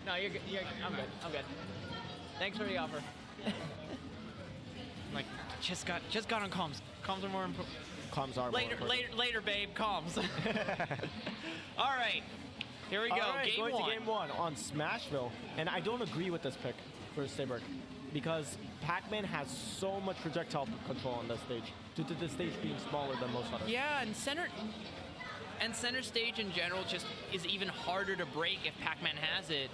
No, you're good. I'm good. I'm good. Thanks for the offer. Like, just got on comms. Comms are more important. Comms are later, babe. Comms. All right, here we go. All right, game going one. to game one on Smashville, and I don't agree with this pick for Seibrik because Pac-Man has so much projectile control on this stage due to the stage being smaller than most others. Yeah, and center stage in general just is even harder to break if Pac-Man has it,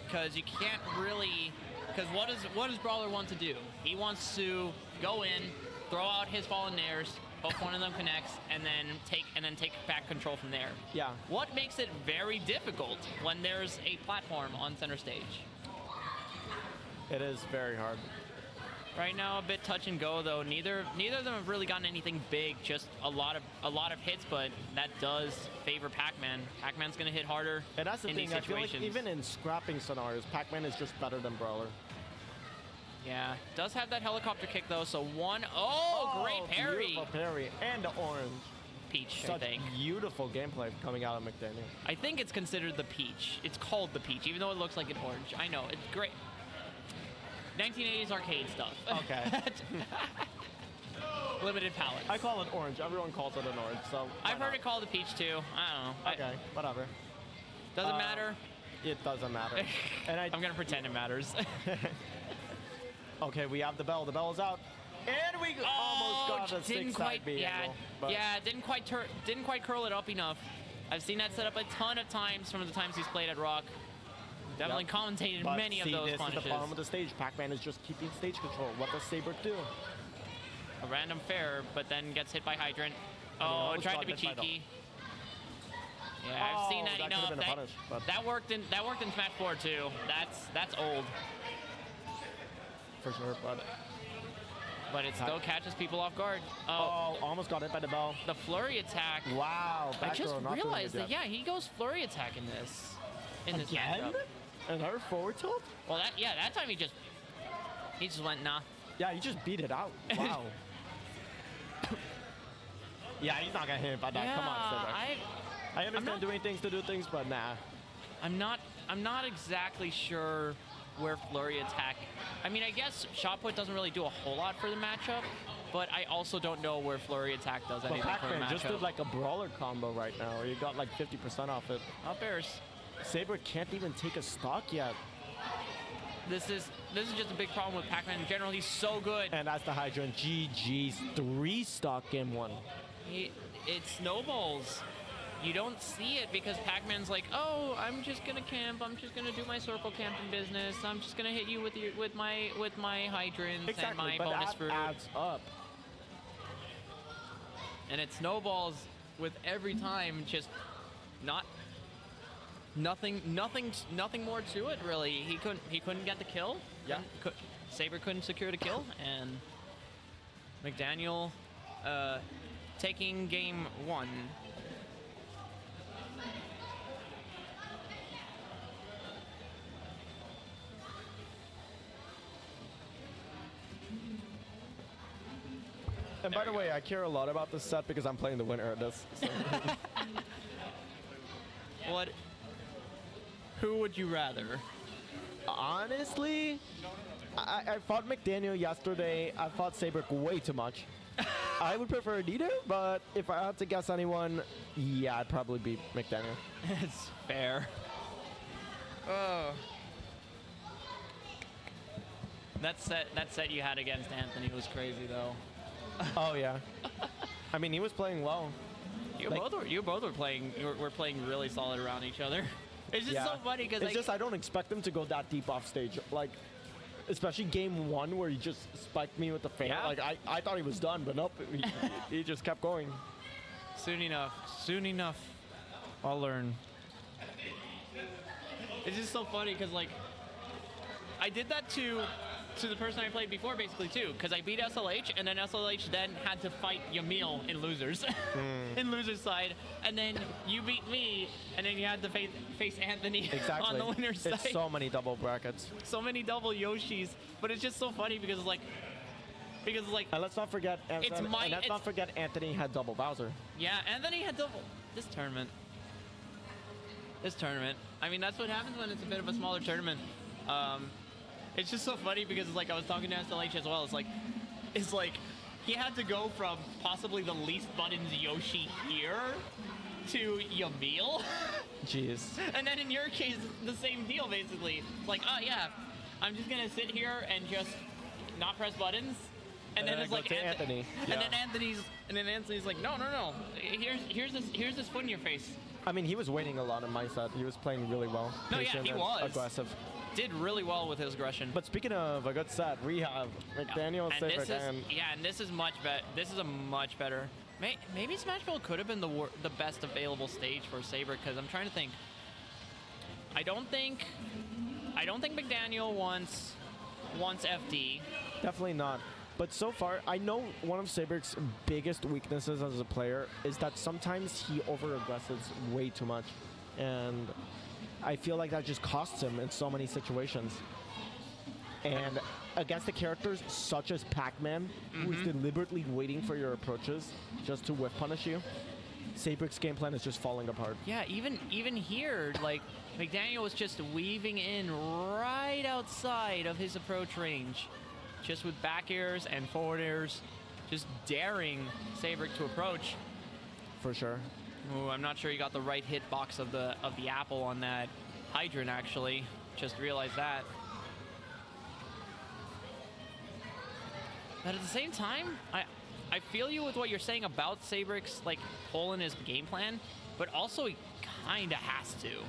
because you can't really. Because what does Brawler want to do? He wants to go in, throw out his fallen nairs, hope one of them connects, and then take back control from there. Yeah. What makes it very difficult when there's a platform on center stage? It is very hard. Right now, a bit touch and go though. Neither of them have really gotten anything big. Just a lot of hits, but that does favor Pac-Man. Pac-Man's gonna hit harder. And that's the in thing. these I feel situations. like even in scrapping scenarios, Pac-Man is just better than Brawler. Yeah, does have that helicopter kick though. So great parry. Beautiful parry and the orange. Peach, Such I think. Beautiful gameplay coming out of McDaniel. I think it's considered the peach. It's called the peach, even though it looks like an orange. I know, it's great. 1980s arcade stuff. Okay. Limited palettes. I call it orange. Everyone calls it an orange, so I've heard it called a peach too. I don't know. Okay, whatever. Doesn't matter. It doesn't matter. And I'm gonna pretend it matters. Okay, we have the bell. The bell is out, and we almost got a six-side B angle, but didn't quite curl it up enough. I've seen that set up a ton of times from the times he's played at Rock. Definitely commentated but many of those this punishes. is the bottom of the stage. Pac-Man is just keeping stage control. What does Seibrik do? A random fair, but then gets hit by Hydrant. Tried to be cheeky. Yeah, I've seen that enough. Been a punish, but that worked in Smash 4 too. That's old. For sure, but it still catches people off guard. Almost got hit by the bell. The flurry attack. Wow. I just realized that. Yeah, he goes flurry attack in this. Again? And her forward tilt? Well, that time he just went nah. Yeah, he just beat it out. Wow. Yeah, he's not gonna hit by that. Yeah, Come on, Seibrik. I understand doing things to do things, but nah. I'm not exactly sure where flurry attack. I mean, I guess shot put doesn't really do a whole lot for the matchup, but I also don't know where flurry attack does anything for the matchup. Just did like a Brawler combo right now, where you got like 50% off it. Up airs. Seibrik can't even take a stock yet. This is just a big problem with Pac-Man in general. He's so good. And that's the Hydrant. GG's 3 stock game 1. It snowballs. You don't see it because Pac-Man's like, oh, I'm just gonna camp. I'm just gonna do my circle camping business. I'm just gonna hit you with my hydrants and my bonus fruit. Adds up. And it snowballs with every time. Just nothing more to it really. He couldn't get the kill. Yeah. Seibrik couldn't secure the kill, and McDaniel taking game 1. And by the way, I care a lot about this set because I'm playing the winner of this. So. Who would you rather? Honestly, I fought McDaniel yesterday. I fought Seibrik way too much. I would prefer neither, but if I had to guess anyone, yeah, I'd probably be McDaniel. It's fair. Oh. That set you had against Anthony was crazy though. Oh yeah. I mean, he was playing well. You both were playing. We're playing really solid around each other. It's just so funny because it's just I don't expect him to go that deep off stage. Like, especially game 1 where he just spiked me with the fan. Yeah. Like I thought he was done, but nope. He just kept going. Soon enough, I'll learn. It's just so funny because like I did that to the person I played before basically too, because I beat SLH and then SLH then had to fight Yamil in losers, in losers side, and then you beat me and then you had to face Anthony on the winner's side. It's so many double brackets. So many double Yoshis, but it's just so funny because like. And let's not forget. Not forget Anthony had double Bowser. Yeah, Anthony had double. This tournament. I mean, that's what happens when it's a bit of a smaller tournament. It's just so funny because it's like I was talking to SLH as well. It's like he had to go from possibly the least buttons Yoshi here to Yamil. Jeez. And then in your case, the same deal basically. It's like, oh yeah, I'm just gonna sit here and just not press buttons. And then it's like Anthony. And then Anthony's like, no. Here's this foot in your face. I mean, he was waiting a lot in my set. He was playing really well. No, yeah, he was aggressive. Did really well with his aggression. But speaking of a good set, we have McDaniel, Seibrik, and this is much better. This is a much better. Maybe Smashville could have been the best available stage for Seibrik, because I'm trying to think. I don't think McDaniel wants FD. Definitely not. But so far, I know one of Seibrik's biggest weaknesses as a player is that sometimes he over-aggresses way too much. And I feel like that just costs him in so many situations. And against the characters such as Pac-Man, who is deliberately waiting for your approaches just to whiff punish you, Seibrik's game plan is just falling apart. Yeah, even here, like, McDaniel was just weaving in right outside of his approach range. Just with back airs and forward airs, just daring Seibrik to approach. For sure. Ooh, I'm not sure he got the right hitbox of the apple on that hydrant, actually. Just realized that. But at the same time, I feel you with what you're saying about Seibrik's like hole in his game plan, but also he kinda has to.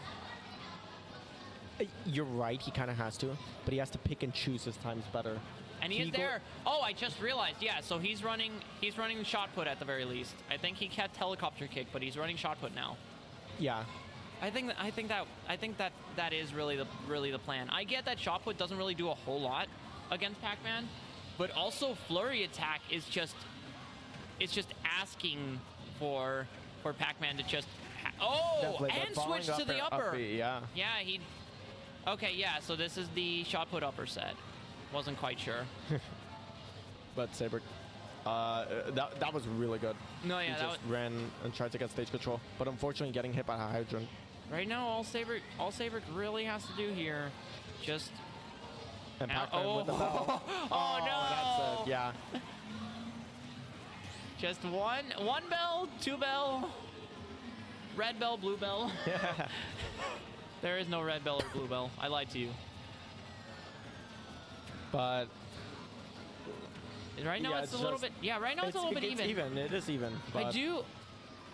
You're right, he kinda has to, but he has to pick and choose his times better. And he is there. Oh, I just realized. Yeah, so he's running shot put at the very least. I think he kept helicopter kick, but he's running shot put now. Yeah. I think that is really the plan. I get that shot put doesn't really do a whole lot against Pac-Man, but also flurry attack is just asking for Pac-Man to just and switch to the upper. Uppy, yeah. Yeah, okay, yeah, so this is the shot put upper set. Wasn't quite sure. But Seibrik, that was really good. No, yeah, he just ran and tried to get stage control, but unfortunately getting hit by a hydrant. Right now, all Seibrik really has to do here, just. And Pac-Man with the bell. Oh no! That's it. Yeah. Just one bell, two bell, red bell, blue bell. There is no red bell or blue bell. I lied to you. But right now it's a little bit. Yeah, right now it's a little bit even. It is even. I do.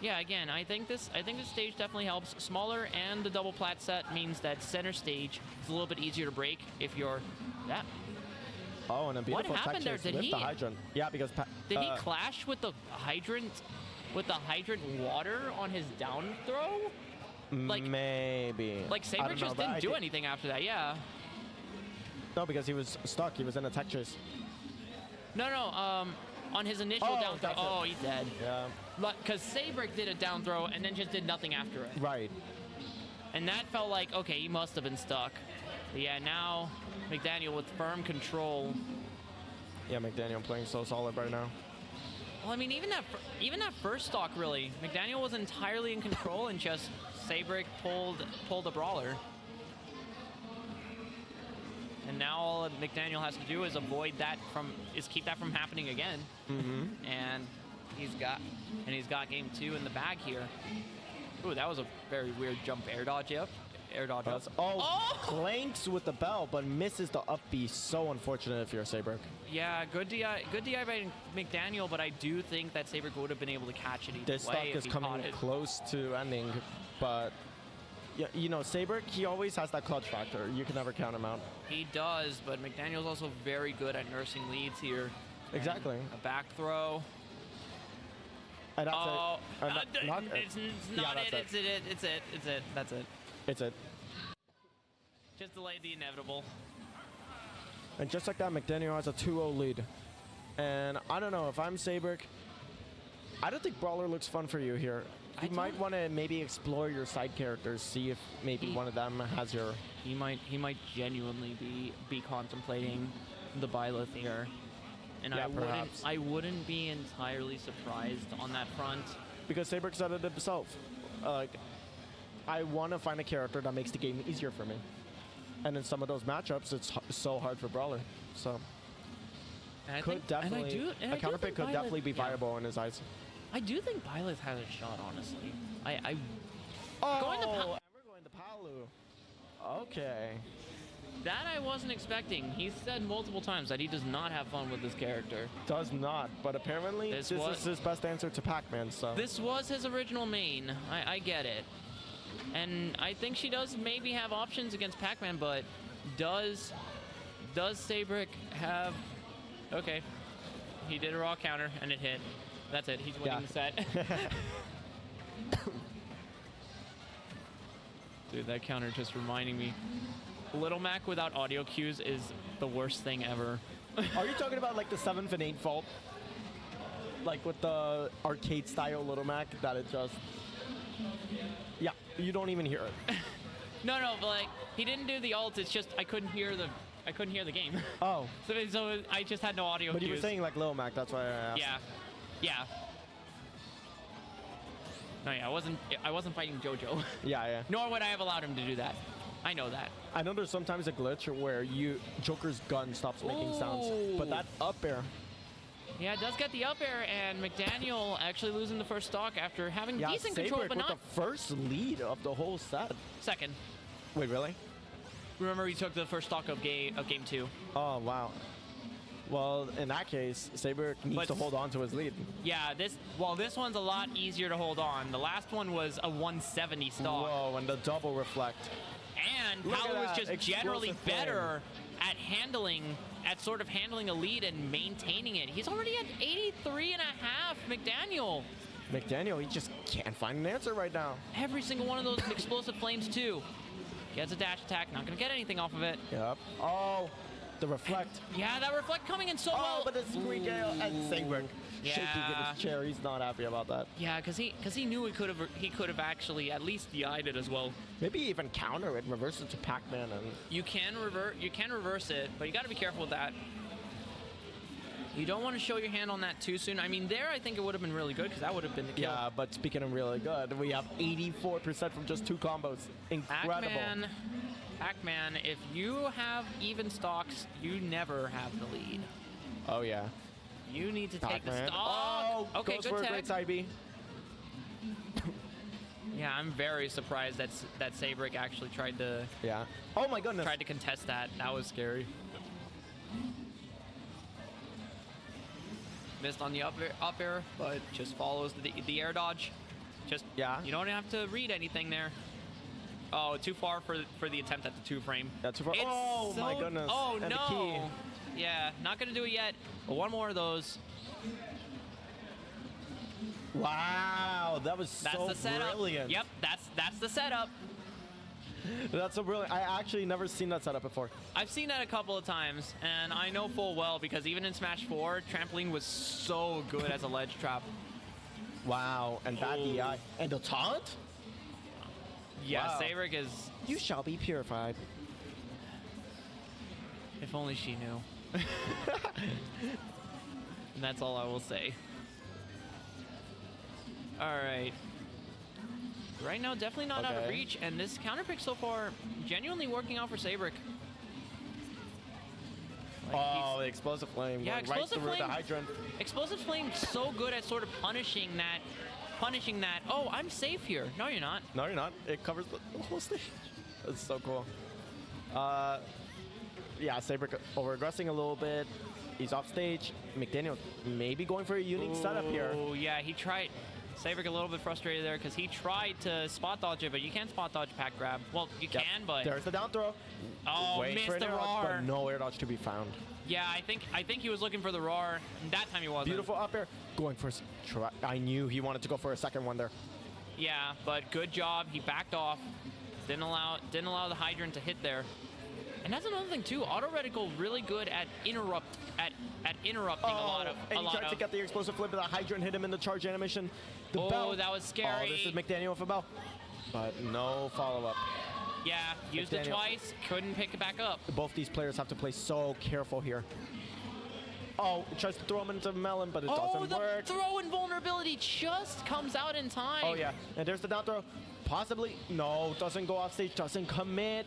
Yeah, again, I think this stage definitely helps. Smaller and the double plat set means that center stage is a little bit easier to break if you're. Yeah. Oh, and a beautiful what happened there? with the hydrant. Yeah, because did he clash with the hydrant? With the hydrant water on his down throw? Like maybe. Like Seibrik just didn't do anything after that. Yeah. No, because he was stuck. He was in a tech chase. No. On his initial down throw. Oh, he's dead. Yeah. Because Seibrik did a down throw and then just did nothing after it. Right. And that felt like, okay, he must have been stuck. But yeah, now McDaniel with firm control. Yeah, McDaniel playing so solid right now. Well, I mean, even that first stock, really, McDaniel was entirely in control and just Seibrik pulled a brawler. And now all McDaniel has to do is keep that from happening again. And he's got game 2 in the bag here. Ooh, that was a very weird jump air dodge up. Clanks with the bell, but misses the up B. So unfortunate if you're Seibrik. Yeah, good DI by McDaniel, but I do think that Seibrik would have been able to catch it either this stock is coming close to ending, but yeah, you know, Seibrik, he always has that clutch factor. You can never count him out. He does, but McDaniel's also very good at nursing leads here. Exactly. And a back throw. And that's it's it. That's it. It's it. Just delayed the inevitable. And just like that, McDaniel has a 2-0 lead. And I don't know, if I'm Seibrik, I don't think Brawler looks fun for you here. You might want to maybe explore your side characters, see if maybe one of them has your... He might genuinely be contemplating the Byleth here. And yeah, I wouldn't be entirely surprised on that front. Because Seibrik said it himself. I want to find a character that makes the game easier for me. And in some of those matchups, it's so hard for Brawler. So And I could think, definitely and I a do counterpick think could Byleth- definitely be yeah. viable in his eyes. I do think Byleth has a shot, honestly. Oh, Going to and we're going to Palu. Okay. That I wasn't expecting. He's said multiple times that he does not have fun with this character. Does not, but apparently This this was- is his best answer to Pac-Man. So This was his original main. I get it. And I think she does maybe have options against Pac-Man, but does Seibrik have... Okay. He did a raw counter, and it hit. That's it. He's winning the set. Dude, that counter just reminding me. Little Mac without audio cues is the worst thing ever. Are you talking about like the 7th and 8th fault? Like with the arcade style Little Mac that it just... Yeah, you don't even hear it. No, but like he didn't do the ult. It's just I couldn't hear the game. Oh. So I just had no audio But cues. you were saying like Little Mac, that's why I asked. Yeah. No, yeah, I wasn't fighting JoJo. Yeah. Nor would I have allowed him to do that. I know that. I know there's sometimes a glitch where Joker's gun stops making sounds, but that up air. Yeah, it does get the up air, and McDaniel actually losing the first stock after having decent control, Seibrik but with not the first lead of the whole set. second. Wait, really? Remember, he took the first stock of game 2. Oh, wow. Well, in that case, Seibrik needs to hold on to his lead. Yeah, this one's a lot easier to hold on. The last one was a 170 stock. Whoa, and the double reflect. And Look at Palu was that, just generally explosive flame. better at sort of handling a lead and maintaining it. He's already at 83 and a half, McDaniel. McDaniel, he just can't find an answer right now. Every single one of those explosive flames too. Gets a dash attack, not gonna get anything off of it. Yep. Oh, the reflect. Yeah, that reflect coming in so Oh, well. but the screen gale and Seibrik shaking in Yeah. his chair. He's not happy about that. Yeah, because he knew he could have actually at least DI'd it as well. Maybe even counter it, reverse it to Pac-Man, and You can reverse it, but you got to be careful with that. You don't want to show your hand on that too soon. I mean, there I think it would have been really good because that would have been the kill. yeah. But speaking of really good, we have 84% from just 2 combos. Incredible. Pac-Man, if you have even stocks, you never have the lead. Oh yeah. You need to take the Pac-Man. stock. Oh, Okay, goes good for a tag. great side B. Yeah, I'm very surprised that Seibrik actually tried to Yeah. Oh my goodness. contest that. That was scary. Missed on the up air, but just follows the air dodge. Just you don't have to read anything there. Oh, too far for the attempt at the 2-frame. Yeah, too far. It's Oh my so- goodness. Oh And the key. no. Yeah, not gonna do it yet. But one more of those. Wow, that was That's so the setup. brilliant. Yep, that's the setup. That's so brilliant. I actually never seen that setup before. I've seen that a couple of times, and I know full well because even in Smash 4, trampoline was so good as a ledge trap. Wow, and that DI. And the taunt? Yeah, Wow. Seibrik is. You shall be purified. If only she knew. And that's all I will say. All right. Right now, definitely not out of Okay. reach, and this counter pick so far genuinely working out for Seibrik. Oh, the explosive flame. Yeah, going right explosive through flame. the hydrant. Explosive flame so good at sort of punishing that. Oh, I'm safe here. No, you're not. No, you're not. It covers the whole stage. That's so cool. Yeah, Seibrik over-aggressing a little bit. He's off stage. McDaniel maybe going for a unique setup here. Oh, yeah, he tried. Seibrik a little bit frustrated there because he tried to spot dodge it, but you can't spot dodge pack grab. Well, you Yep. can, but There's the down throw. oh, Wait for missed an the air dodge, roar. but no air dodge to be found. Yeah, I think he was looking for the roar. That time he wasn't. Beautiful up air. Going for I knew he wanted to go for a second one there. Yeah, but good job. He backed off. Didn't allow the hydrant to hit there. And that's another thing too. Auto reticle really good at interrupting a lot of. And he tried to get the explosive flip, but the hydrant hit him in the charge animation. The Oh, bell. that was scary. Oh, this is McDaniel with a bell. But no follow-up. Yeah, used it McDaniel. twice. Couldn't pick it back up. Both these players have to play so careful here. Oh, tries to throw him into melon, but it Oh, doesn't the work. throw invulnerability just comes out in time. Oh, yeah. And there's the down throw. Possibly. No, doesn't go off stage, doesn't commit.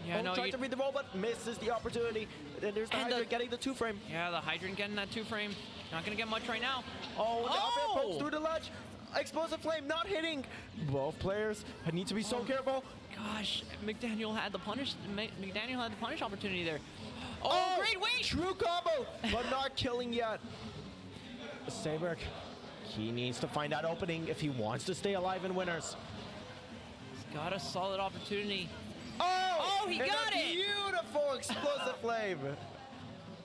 Yeah, no, tries to read the roll, but misses the opportunity. And there's the Hydrant getting the 2-frame. Yeah, the Hydrant getting that 2-frame. Not going to get much right now. Oh, the up pokes through the ledge. Explosive Flame not hitting. Both players need to be so careful. Gosh, McDaniel had the punish opportunity there. Oh, great weight! True combo, but not killing yet. Seibrik, he needs to find that opening if he wants to stay alive in winners. He's got a solid opportunity. Oh, he got it! Beautiful explosive flame.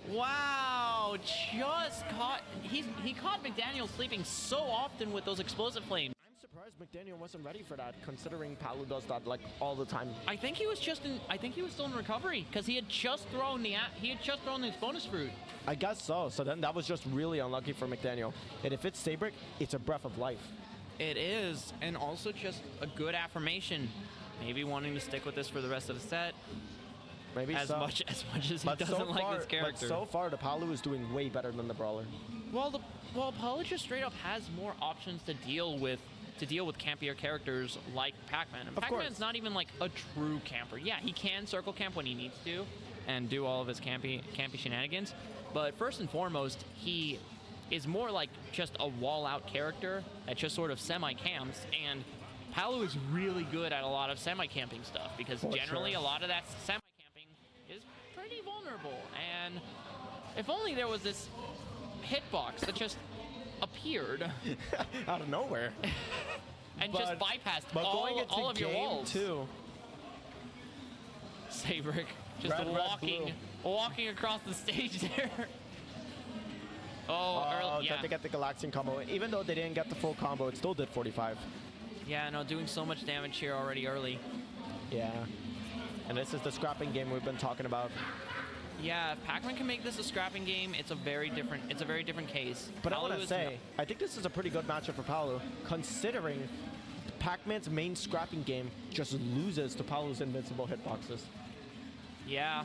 Wow, just caught. He caught McDaniel sleeping so often with those explosive flames. I'm surprised McDaniel wasn't ready for that, considering Palu does that like all the time. I think he was still in recovery because he had just thrown the bonus fruit. I guess so. So then that was just really unlucky for McDaniel. And if it's Seibrik, it's a breath of life. It is, and also just a good affirmation. Maybe wanting to stick with this for the rest of the set. Maybe as much as he doesn't so like far, this character. so far, the Palu is doing way better than the Brawler. Well, Palu just straight up has more options to deal with campier characters like Pac-Man. And Pac-Man's not even like a true camper. Yeah, he can circle camp when he needs to and do all of his campy shenanigans. But first and foremost, he is more like just a wall-out character that just sort of semi-camps. And Palu is really good at a lot of semi-camping stuff because generally a lot of that semi-camping is pretty vulnerable. And if only there was this hitbox that just appeared out of nowhere and just bypassed all of your walls. Too. Seibrik just walking across the stage there. Tried to get the Galaxian combo. Even though they didn't get the full combo, it still did 45. Yeah, no, doing so much damage here already early. Yeah, and this is the scrapping game we've been talking about. Yeah, if Pac-Man can make this a scrapping game, it's a very different case. But I want to say, I think this is a pretty good matchup for Palu, considering Pac-Man's main scrapping game just loses to Palu's invincible hitboxes. Yeah.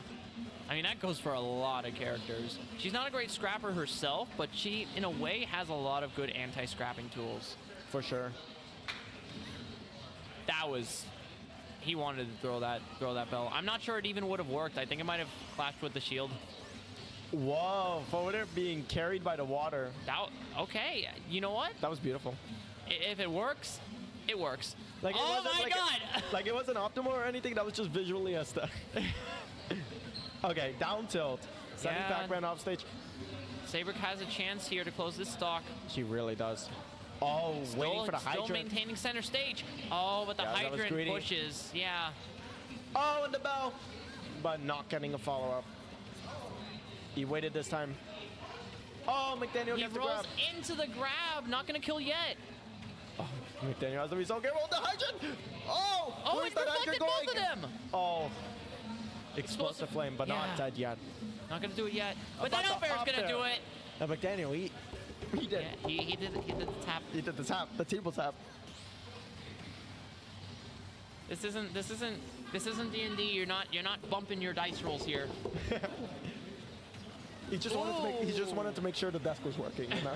I mean, that goes for a lot of characters. She's not a great scrapper herself, but she, in a way, has a lot of good anti-scrapping tools. For sure. That was... He wanted to throw that bell. I'm not sure it even would have worked. I think it might have clashed with the shield. Whoa, forward air being carried by the water. Okay, you know what? That was beautiful. If it works, it works. Like, oh my god! Like it wasn't optimal or anything, that was just visually aesthetic. Okay, down tilt. Sending Pac-Man off stage. Seibrik has a chance here to close this stock. She really does. Oh, waiting for the Hydrant. Still maintaining center stage. Oh, but the Hydrant pushes. Yeah. Oh, and the bell. But not getting a follow-up. He waited this time. Oh, McDaniel gets the grab. He rolls into the grab. Not going to kill yet. Oh, McDaniel has to be so careful. The Hydrant. Oh, where's that Hydrant going? Both of them. Oh. Explosive flame, but not dead yet. Not going to do it yet. But that up air is going to do it. And McDaniel, he did. Yeah, he did the tap. He did the tap, the table tap. This isn't D&D. You're not bumping your dice rolls here. He just wanted to make sure the desk was working. You know?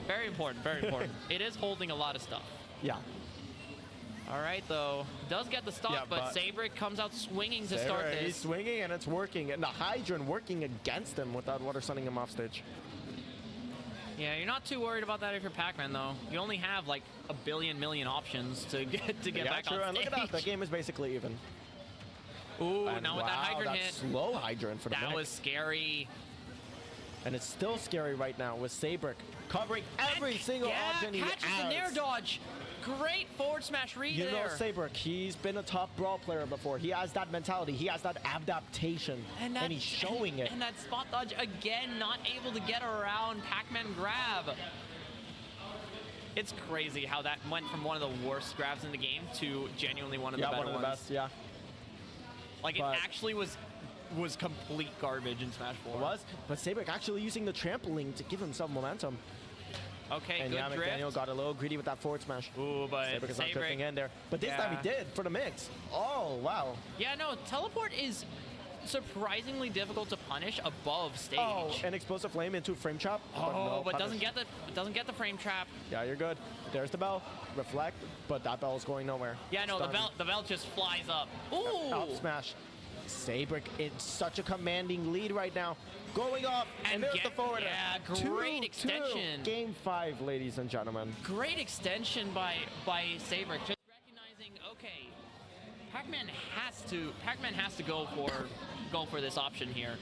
Very important. Very important. It is holding a lot of stuff. Yeah. All right, though. Does get the stock, but Seibrik comes out swinging to start this. He's swinging, and it's working. And the Hydrant working against him without water sending him off stage. Yeah, you're not too worried about that if you're Pac-Man, though. You only have, like, a million options to get back on stage. And look at that. The game is basically even. Ooh, and now with that Hydrant hit. Slow Hydrant for the That was scary. And it's still scary right now with Seibrik covering every single option he has. Catches the nair dodge. Great forward smash read there. You know Seibrik, he's been a top Brawl player before. He has that mentality. He has that adaptation. And he's showing it. And that spot dodge, again, not able to get around Pac-Man grab. It's crazy how that went from one of the worst grabs in the game to genuinely one of the better ones. Yeah, one of the best, yeah. Like, it actually was complete garbage in Smash 4. It was, but Seibrik actually using the trampoline to give himself momentum. Okay, and good drift. McDaniel got a little greedy with that forward smash. Ooh, but Seibrik is not drifting in there. But this time he did for the mix. Oh, wow. Yeah, no, teleport is surprisingly difficult to punish above stage. Oh, an explosive flame into frame trap. Oh, but punish. doesn't get the frame trap. Yeah, you're good. There's the bell. Reflect, but that bell's going nowhere. Yeah, no, Stun. the belt just flies up. Ooh. Up smash. Seibrik in such a commanding lead right now. Going up, and there's the forward. Yeah, great extension. Game 5, ladies and gentlemen. Great extension by Seibrik. Just recognizing, okay, Pac-Man has to go for this option here.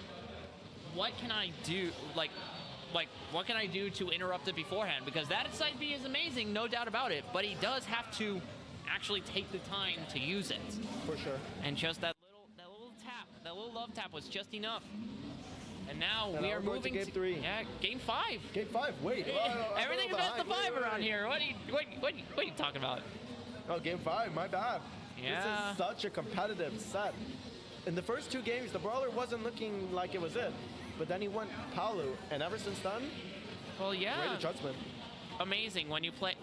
What can I do? Like what can I do to interrupt it beforehand? Because that side B is amazing, no doubt about it. But he does have to actually take the time to use it. For sure. And just that little tap, that little love tap was just enough. And now we are going moving to game 3. Yeah, game 5. Game 5. Wait. Everything is best of 5 around here. What are you talking about? Oh, game 5. My bad. Yeah. This is such a competitive set. In the first 2 games, the Brawler wasn't looking like it was it. But then he went Palu, and ever since then, well, yeah. great adjustment. Amazing when you play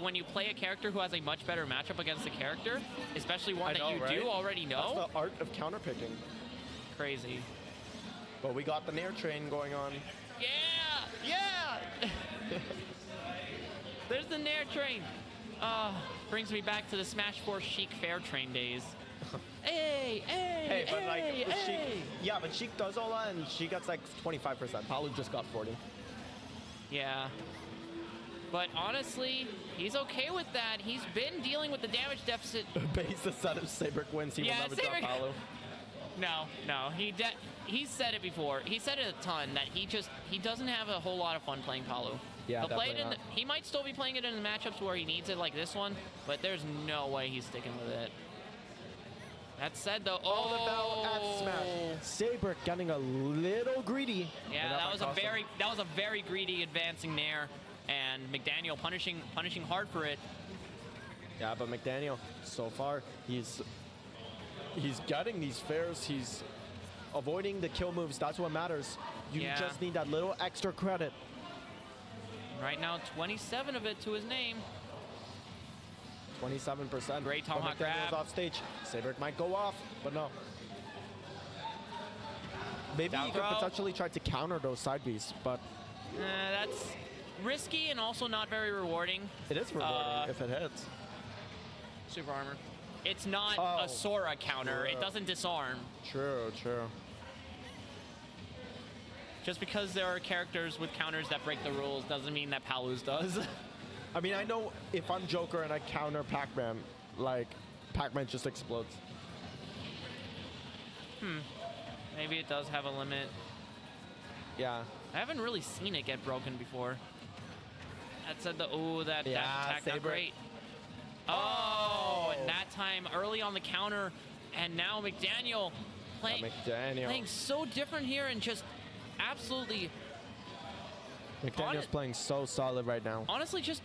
a character who has a much better matchup against the character, especially one that you do already know. That's the art of counterpicking. Crazy. But we got the Nair train going on. Yeah! Yeah! There's the Nair train. Brings me back to the Smash 4 Sheik Fair train days. Hey, but like hey. Sheik, yeah, but Sheik does all that, and she gets like 25%. Palu just got 40. Yeah. But honestly, he's okay with that. He's been dealing with the damage deficit. Base the set if Seibrik wins, he will never drop Palu. No, he said it before. He said it a ton that he doesn't have a whole lot of fun playing Palu. Yeah, He'll play it definitely not. he might still be playing it in the matchups where he needs it, like this one, but there's no way he's sticking with it. That said, though, The bell at smash. Seibrik getting a little greedy. Yeah, that was a very greedy advancing Nair, and McDaniel punishing hard for it. Yeah, but McDaniel, so far, he's getting these fairs. He's avoiding the kill moves. That's what matters. You just need that little extra credit. Right now, 27 of it to his name. 27%. Great tomahawk grab. Off stage. Seibrik might go off, but no. Maybe Down you could throw. potentially try to counter those side Bs, but That's risky and also not very rewarding. it is rewarding if it hits. Super armor. It's not a Sora counter. It doesn't disarm. True. Just because there are characters with counters that break the rules doesn't mean that Palu's does. I mean, I know if I'm Joker and I counter Pac-Man, like, Pac-Man just explodes. Maybe it does have a limit. Yeah. I haven't really seen it get broken before. That said, that attack not Seibrik. great. Oh, and that time early on the counter, and now McDaniel playing so different here and just absolutely. McDaniel's playing so solid right now. Honestly, just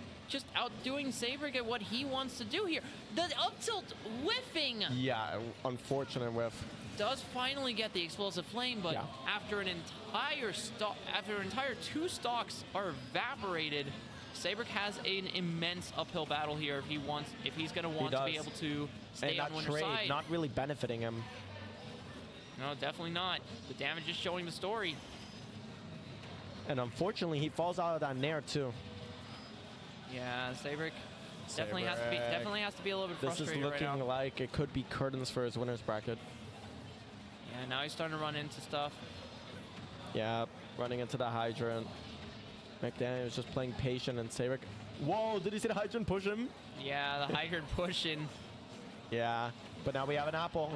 outdoing Seibrik at what he wants to do here. The up tilt whiffing Yeah, unfortunate whiff. does finally get the explosive flame, but after an entire 2 stocks are evaporated, Seibrik has an immense uphill battle here if he's gonna want to be able to stay on winner's side. Not really benefiting him. No, definitely not. The damage is showing the story. And unfortunately, he falls out of that Nair too. Yeah, Seibrik definitely has to be a little bit This is frustrated right looking now. like it could be curtains for his winner's bracket. Yeah, now he's starting to run into stuff. Yeah, running into the hydrant. McDaniel is just playing patient, and Seibrik. Whoa! Did you see the hydrant push him? Yeah, the hydrant pushing. Yeah, but now we have an apple.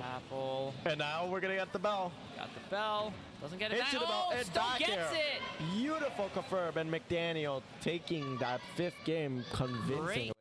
And now we're gonna get the bell. Got the bell. Doesn't get it back. Into the bell and still back gets air. it. Beautiful confirm, and McDaniel taking that 5th game convincingly. Great